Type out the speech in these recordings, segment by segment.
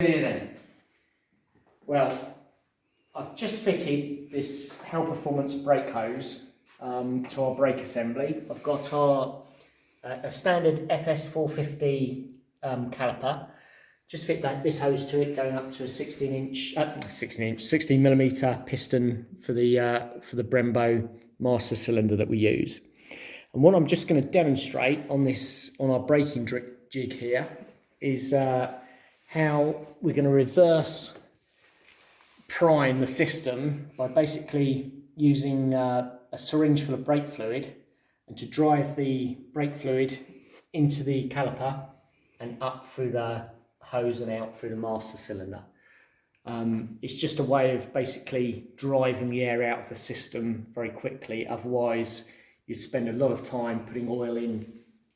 Here then. Well, I've just fitted this Hell Performance brake hose to our brake assembly. I've got our a standard FS450 caliper. Just fit this hose to it, going up to a 16 millimeter piston for the Brembo master cylinder that we use. And what I'm just going to demonstrate on our braking jig here is how we're going to reverse prime the system by basically using a syringe full of brake fluid, and to drive the brake fluid into the caliper and up through the hose and out through the master cylinder. It's just a way of basically driving the air out of the system very quickly. Otherwise you'd spend a lot of time putting oil in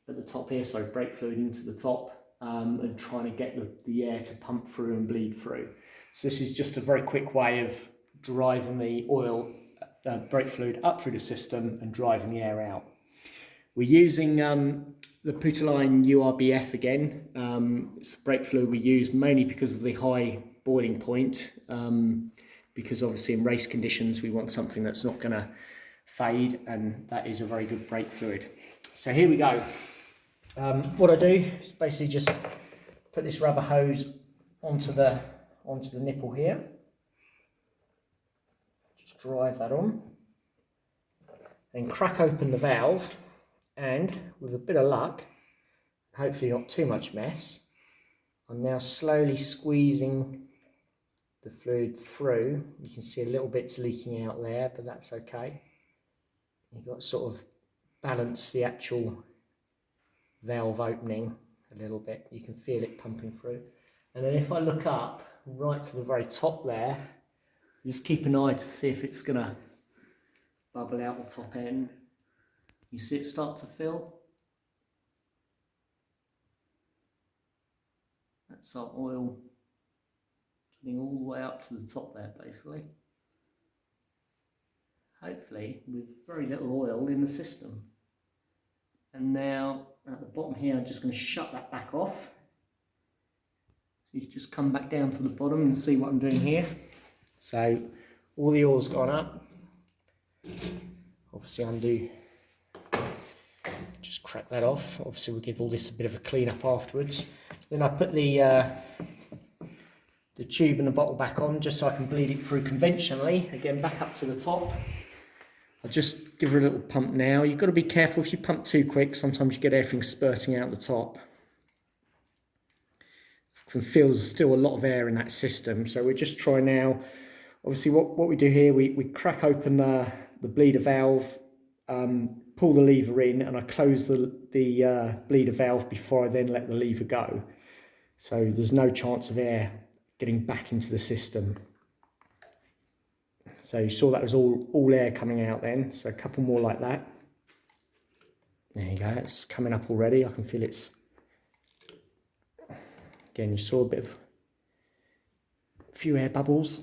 at the top here, so brake fluid into the top, and trying to get the air to pump through and bleed through. So this is just a very quick way of driving the brake fluid up through the system and driving the air out. We're using the Motorcyle URBF again. It's the brake fluid we use mainly because of the high boiling point, because obviously in race conditions we want something that's not going to fade, and that is a very good brake fluid. So here we go. What I do is basically just put this rubber hose onto the nipple here. Just drive that on. Then crack open the valve, and with a bit of luck, hopefully not too much mess, I'm now slowly squeezing the fluid through. You can see a little bit's leaking out there, but that's okay. You've got to sort of balance the actual valve opening a little bit. You can feel it pumping through. And then if I look up right to the very top there, just keep an eye to see if it's going to bubble out the top end. You see it start to fill? That's our oil getting all the way up to the top there, basically. Hopefully with very little oil in the system. And now at the bottom here, I'm just going to shut that back off. So you can just come back down to the bottom and see what I'm doing here. So all the oil's gone up. Obviously undo, just crack that off. Obviously we'll give all this a bit of a clean up afterwards. Then I put the tube and the bottle back on, just so I can bleed it through conventionally. Again, back up to the top. I'll just give her a little pump now. You've got to be careful if you pump too quick. Sometimes you get everything spurting out the top. I can feel there's still a lot of air in that system. So we're just trying now. Obviously what we do here, we crack open the bleeder valve, pull the lever in, and I close the bleeder valve before I then let the lever go. So there's no chance of air getting back into the system. So you saw that was all air coming out then, so a couple more like that. There you go, it's coming up already. I can feel it's, again, you saw a few air bubbles.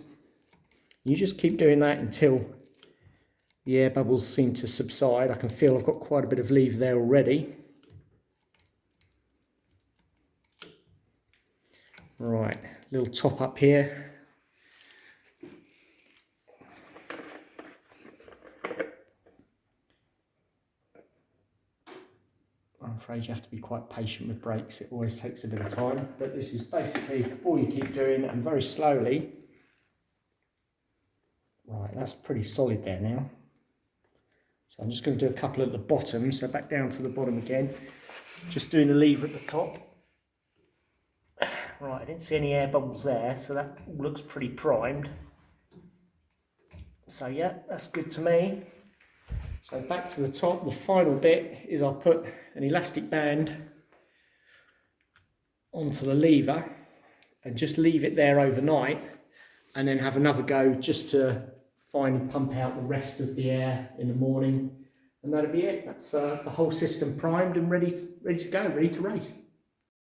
You just keep doing that until the air bubbles seem to subside. I can feel I've got quite a bit of lever there already. Right, little top up here. I'm afraid you have to be quite patient with brakes. It always takes a bit of time, but this is basically all you keep doing, and very slowly. Right, that's pretty solid there now. So I'm just going to do a couple at the bottom, so back down to the bottom again. Just doing the lever at the top. Right, I didn't see any air bubbles there, so that all looks pretty primed. So yeah, that's good to me. So back to the top, the final bit is I'll put an elastic band onto the lever and just leave it there overnight, and then have another go just to finally pump out the rest of the air in the morning, and that'll be it. That's the whole system primed and ready to go, ready to race.